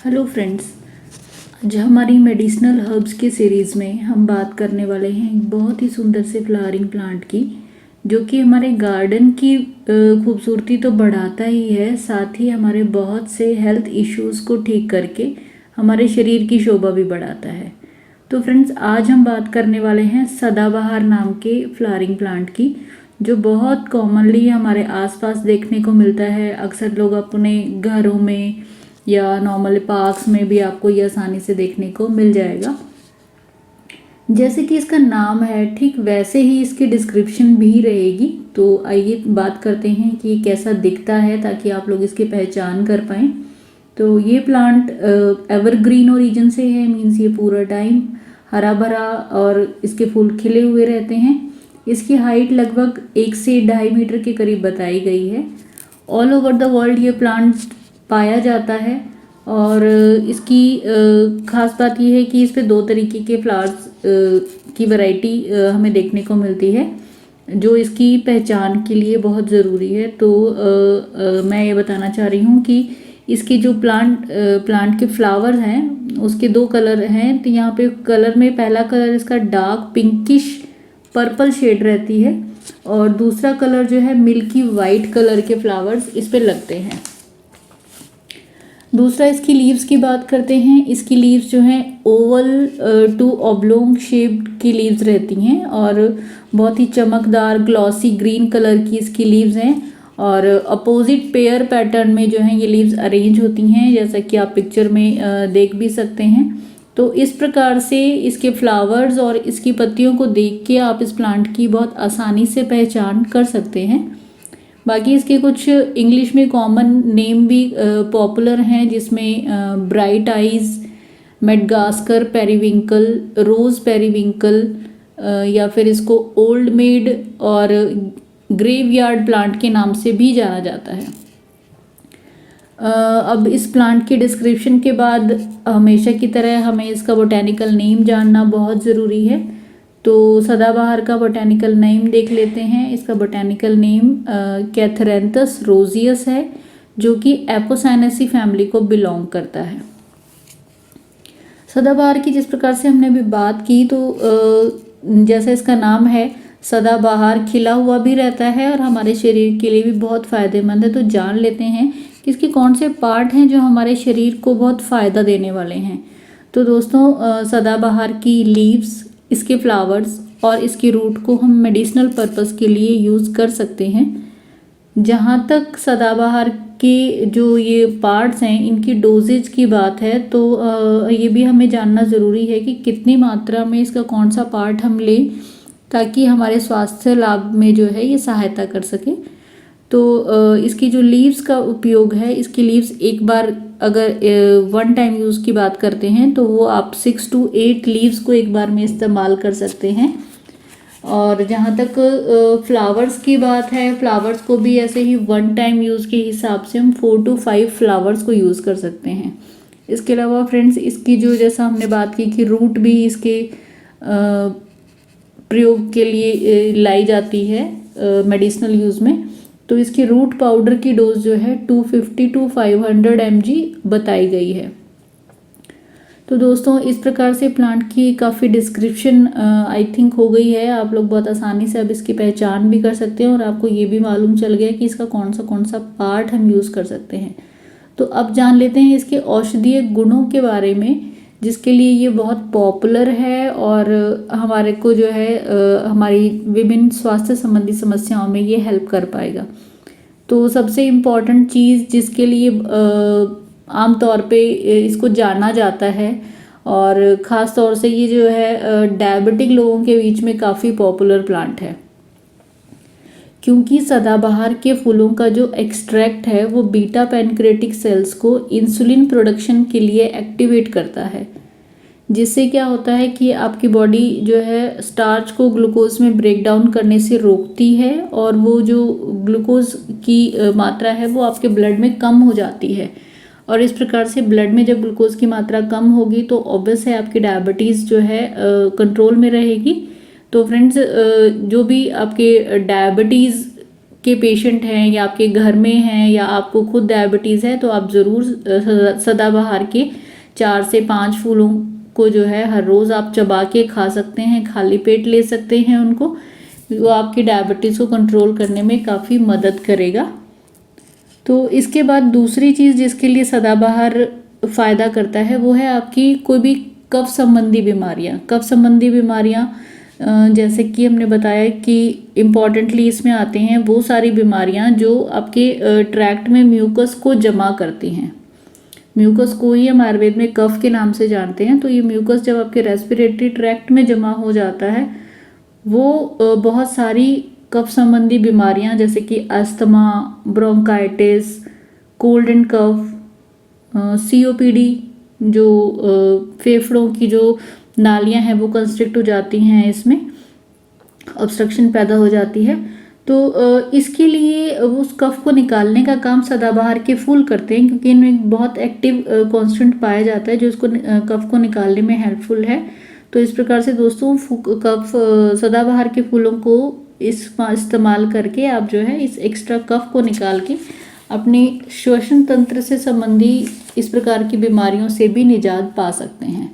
Hello friends. आज हमारी medicinal herbs के सीरीज़ में हम बात करने वाले हैं एक बहुत ही सुंदर से फ्लावरिंग प्लांट की, जो कि हमारे गार्डन की खूबसूरती तो बढ़ाता ही है, साथ ही हमारे बहुत से हेल्थ इश्यूज़ को ठीक करके हमारे शरीर की शोभा भी बढ़ाता है। तो फ्रेंड्स, आज हम बात करने वाले हैं सदाबहार नाम के फ्लावरिंग प्लांट की, जो बहुत कॉमनली हमारे आसपास देखने को मिलता है। अक्सर लोग अपने घरों में या नॉर्मल पार्क्स में भी आपको ये आसानी से देखने को मिल जाएगा। जैसे कि इसका नाम है, ठीक वैसे ही इसकी डिस्क्रिप्शन भी रहेगी। तो आइए बात करते हैं कि कैसा दिखता है, ताकि आप लोग इसकी पहचान कर पाएँ। तो ये प्लांट एवरग्रीन ओरिजिन से है, मीन्स ये पूरा टाइम हरा भरा और इसके फूल खिले हुए रहते हैं। इसकी हाइट लगभग 1 से 2.5 मीटर के करीब बताई गई है। ऑल ओवर द वर्ल्ड ये प्लांट पाया जाता है और इसकी ख़ास बात यह है कि इस पे 2 तरीके के फ्लावर्स की वैरायटी हमें देखने को मिलती है, जो इसकी पहचान के लिए बहुत ज़रूरी है। तो मैं ये बताना चाह रही हूँ कि इसकी जो प्लांट के फ्लावर्स हैं उसके 2 कलर हैं। तो यहाँ पे कलर में पहला कलर इसका डार्क पिंकिश पर्पल शेड रहती है और दूसरा कलर जो है मिल्की वाइट कलर के फ्लावर्स इस पे लगते हैं। दूसरा, इसकी लीव्स की बात करते हैं। इसकी लीव्स जो हैं ओवल टू ऑब्लोंग शेप्ड की लीव्स रहती हैं और बहुत ही चमकदार ग्लॉसी ग्रीन कलर की इसकी लीव्स हैं और अपोजिट पेयर पैटर्न में जो हैं ये लीव्स अरेंज होती हैं, जैसा कि आप पिक्चर में देख भी सकते हैं। तो इस प्रकार से इसके फ्लावर्स और इसकी पत्तियों को देख के आप इस प्लांट की बहुत आसानी से पहचान कर सकते हैं। बाकी इसके कुछ इंग्लिश में कॉमन नेम भी पॉपुलर हैं, जिसमें ब्राइट आइज, मेडगास्कर पेरीविंकल, रोज़ पेरीविंकल, या फिर इसको ओल्ड मेड और ग्रेवयार्ड प्लांट के नाम से भी जाना जाता है। अब इस प्लांट के डिस्क्रिप्शन के बाद हमेशा की तरह हमें इसका बोटेनिकल नेम जानना बहुत ज़रूरी है। तो सदाबहार का बोटेनिकल नेम देख लेते हैं। इसका बोटेनिकल नेम कैथरैंथस रोजियस है, जो कि एपोसाइनेसी फैमिली को बिलोंग करता है। सदाबहार की जिस प्रकार से हमने अभी बात की, तो जैसा इसका नाम है, सदाबहार खिला हुआ भी रहता है और हमारे शरीर के लिए भी बहुत फ़ायदेमंद है। तो जान लेते हैं कि इसके कौन से पार्ट हैं जो हमारे शरीर को बहुत फ़ायदा देने वाले हैं। तो दोस्तों, सदाबहार की लीव्स, इसके फ्लावर्स और इसकी रूट को हम मेडिसिनल पर्पस के लिए यूज़ कर सकते हैं। जहाँ तक सदाबहार के जो ये पार्ट्स हैं, इनकी डोजेज की बात है, तो ये भी हमें जानना ज़रूरी है कि कितनी मात्रा में इसका कौन सा पार्ट हम लें, ताकि हमारे स्वास्थ्य लाभ में जो है ये सहायता कर सके। तो इसकी जो लीव्स का उपयोग है, इसकी लीव्स एक बार अगर 1 टाइम यूज़ की बात करते हैं तो वो आप 6 to 8 लीव्स को एक बार में इस्तेमाल कर सकते हैं। और जहाँ तक फ्लावर्स की बात है, फ्लावर्स को भी ऐसे ही 1 टाइम यूज़ के हिसाब से हम 4 to 5 फ्लावर्स को यूज़ कर सकते हैं। इसके अलावा फ्रेंड्स, इसकी जो जैसा हमने बात की कि रूट भी इसके प्रयोग के लिए लाई जाती है मेडिसिनल यूज़ में। तो इसकी रूट पाउडर की डोज जो है 250 to 500 mg बताई गई है। तो दोस्तों, इस प्रकार से प्लांट की काफ़ी डिस्क्रिप्शन आई थिंक हो गई है। आप लोग बहुत आसानी से अब इसकी पहचान भी कर सकते हैं और आपको ये भी मालूम चल गया कि इसका कौन सा पार्ट हम यूज़ कर सकते हैं। तो अब जान लेते हैं इसके औषधीय गुणों के बारे में, जिसके लिए ये बहुत पॉपुलर है और हमारे को जो है हमारी विभिन्न स्वास्थ्य संबंधी समस्याओं में ये हेल्प कर पाएगा। तो सबसे इम्पॉर्टेंट चीज़ जिसके लिए आमतौर पे इसको जाना जाता है, और ख़ास तौर से ये जो है डायबिटिक लोगों के बीच में काफ़ी पॉपुलर प्लांट है, क्योंकि सदाबहार के फूलों का जो एक्सट्रैक्ट है वो बीटा पैनक्रेटिक सेल्स को इंसुलिन प्रोडक्शन के लिए एक्टिवेट करता है, जिससे क्या होता है कि आपकी बॉडी जो है स्टार्च को ग्लूकोज में ब्रेक डाउन करने से रोकती है और वो जो ग्लूकोज की मात्रा है वो आपके ब्लड में कम हो जाती है। और इस प्रकार से ब्लड में जब ग्लूकोज की मात्रा कम होगी तो ऑब्वियस है आपकी डायबिटीज़ जो है कंट्रोल में रहेगी। तो फ्रेंड्स, जो भी आपके डायबिटीज़ के पेशेंट हैं या आपके घर में हैं या आपको खुद डायबिटीज़ है, तो आप ज़रूर सदाबहार के 4 से 5 फूलों को जो है हर रोज़ आप चबा के खा सकते हैं, खाली पेट ले सकते हैं उनको। वो आपकी डायबिटीज़ को कंट्रोल करने में काफ़ी मदद करेगा। तो इसके बाद दूसरी चीज़ जिसके लिए सदाबहार फ़ायदा करता है वो है आपकी कोई भी कफ संबंधी बीमारियाँ जैसे कि हमने बताया कि इम्पॉर्टेंटली इसमें आते हैं वो सारी बीमारियां जो आपके ट्रैक्ट में म्यूकस को जमा करती हैं। म्यूकस को ही हम आयुर्वेद में कफ के नाम से जानते हैं। तो ये म्यूकस जब आपके रेस्पिरेटरी ट्रैक्ट में जमा हो जाता है, वो बहुत सारी कफ संबंधी बीमारियां जैसे कि asthma, bronchitis, cold and cough, COPD, जो फेफड़ों की जो नालियां हैं वो कंस्ट्रिक्ट हो जाती हैं, इसमें ऑब्स्ट्रक्शन पैदा हो जाती है। तो इसके लिए उस कफ को निकालने का काम सदाबहार के फूल करते हैं, क्योंकि इनमें एक बहुत एक्टिव कॉन्स्टेंट पाया जाता है जो इसको कफ को निकालने में हेल्पफुल है। तो इस प्रकार से दोस्तों सदाबहार के फूलों को इस्तेमाल करके आप जो है इस एक्स्ट्रा कफ को निकाल के अपने श्वसन तंत्र से संबंधी इस प्रकार की बीमारियों से भी निजात पा सकते हैं।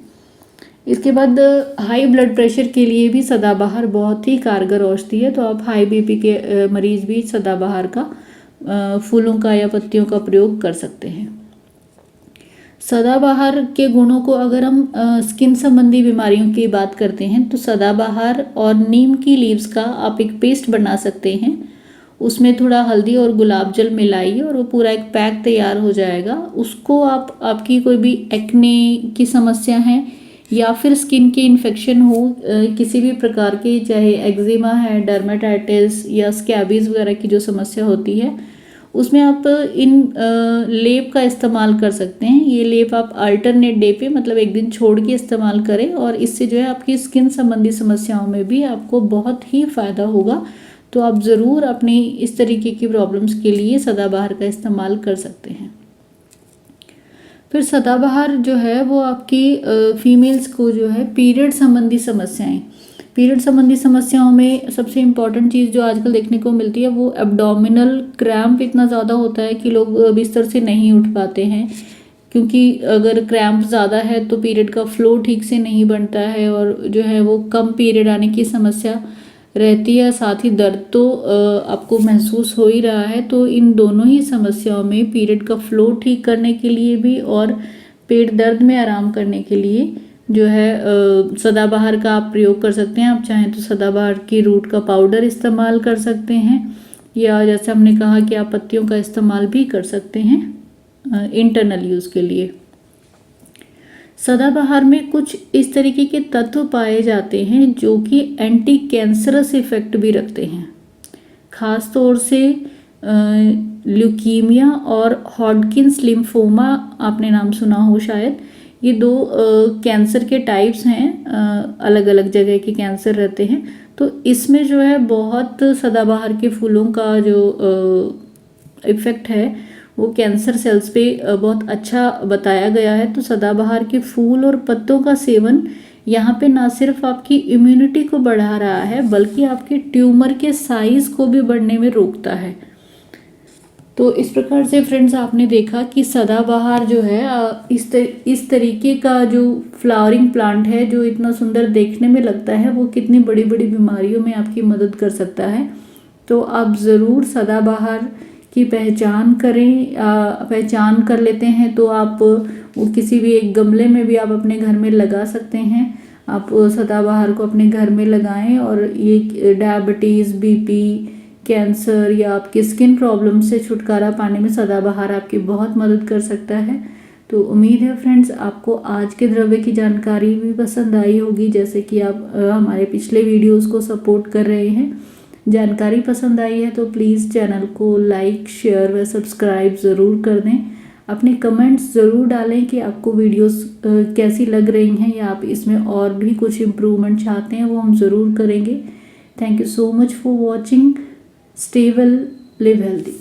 इसके बाद हाई ब्लड प्रेशर के लिए भी सदाबहार बहुत ही कारगर औषधि है। तो आप हाई BP के मरीज भी सदाबहार का फूलों का या पत्तियों का प्रयोग कर सकते हैं। सदाबहार के गुणों को अगर हम स्किन संबंधी बीमारियों की बात करते हैं तो सदाबहार और नीम की लीव्स का आप एक पेस्ट बना सकते हैं। उसमें थोड़ा हल्दी और गुलाब जल मिलाइए और वो पूरा एक पैक तैयार हो जाएगा। उसको आप आपकी कोई भी एक्ने की समस्या है या फिर स्किन के इन्फेक्शन हो किसी भी प्रकार की, चाहे एक्जिमा है, डर्मेटाइटिस या स्कैबीज वगैरह की जो समस्या होती है, उसमें आप इन लेप का इस्तेमाल कर सकते हैं। ये लेप आप अल्टरनेट डे पे मतलब एक दिन छोड़ के इस्तेमाल करें और इससे जो है आपकी स्किन संबंधी समस्याओं में भी आपको बहुत ही फ़ायदा होगा। तो आप ज़रूर अपनी इस तरीके की प्रॉब्लम्स के लिए सदाबहार का इस्तेमाल कर सकते हैं। फिर सदाबहार जो है वो आपकी फीमेल्स को जो है पीरियड संबंधी समस्याओं में सबसे इम्पॉर्टेंट चीज़ जो आजकल देखने को मिलती है वो एब्डोमिनल क्रैम्प इतना ज़्यादा होता है कि लोग बिस्तर से नहीं उठ पाते हैं, क्योंकि अगर क्रैम्प ज़्यादा है तो पीरियड का फ्लो ठीक से नहीं बनता है और जो है वो कम पीरियड आने की समस्या रहती है, साथ ही दर्द तो आपको महसूस हो ही रहा है। तो इन दोनों ही समस्याओं में पीरियड का फ्लो ठीक करने के लिए भी और पेट दर्द में आराम करने के लिए जो है सदाबहार का आप प्रयोग कर सकते हैं। आप चाहें तो सदाबहार की रूट का पाउडर इस्तेमाल कर सकते हैं या जैसे हमने कहा कि आप पत्तियों का इस्तेमाल भी कर सकते हैं इंटरनल यूज़ के लिए। सदाबहार में कुछ इस तरीके के तत्व पाए जाते हैं जो कि एंटी कैंसरस इफेक्ट भी रखते हैं। ख़ास तौर से ल्यूकीमिया और हॉडकिंस लिम्फोमा, आपने नाम सुना हो शायद। ये 2 कैंसर के टाइप्स हैं, अलग अलग जगह के कैंसर रहते हैं। तो इसमें जो है बहुत सदाबहार के फूलों का जो इफ़ेक्ट है वो कैंसर सेल्स पे बहुत अच्छा बताया गया है। तो सदाबहार के फूल और पत्तों का सेवन यहाँ पे ना सिर्फ आपकी इम्यूनिटी को बढ़ा रहा है बल्कि आपके ट्यूमर के साइज़ को भी बढ़ने में रोकता है। तो इस प्रकार से फ्रेंड्स आपने देखा कि सदाबहार जो है इस तरीके का जो फ्लावरिंग प्लांट है जो इतना सुंदर देखने में लगता है वो कितनी बड़ी बड़ी बीमारियों में आपकी मदद कर सकता है। तो आप ज़रूर सदाबहार की पहचान करें, पहचान कर लेते हैं तो आप वो किसी भी एक गमले में भी आप अपने घर में लगा सकते हैं। आप सदाबहार को अपने घर में लगाएं और ये डायबिटीज़, BP, कैंसर या आपकी स्किन प्रॉब्लम से छुटकारा पाने में सदाबहार आपकी बहुत मदद कर सकता है। तो उम्मीद है फ्रेंड्स आपको आज के द्रव्य की जानकारी भी पसंद आई होगी, जैसे कि आप हमारे पिछले वीडियोस को सपोर्ट कर रहे हैं। जानकारी पसंद आई है तो प्लीज़ चैनल को लाइक, शेयर व सब्सक्राइब ज़रूर कर दें। अपने कमेंट्स ज़रूर डालें कि आपको वीडियोस कैसी लग रही हैं या आप इसमें और भी कुछ इम्प्रूवमेंट चाहते हैं, वो हम ज़रूर करेंगे। Thank you so much for watching. Stay well, live healthy.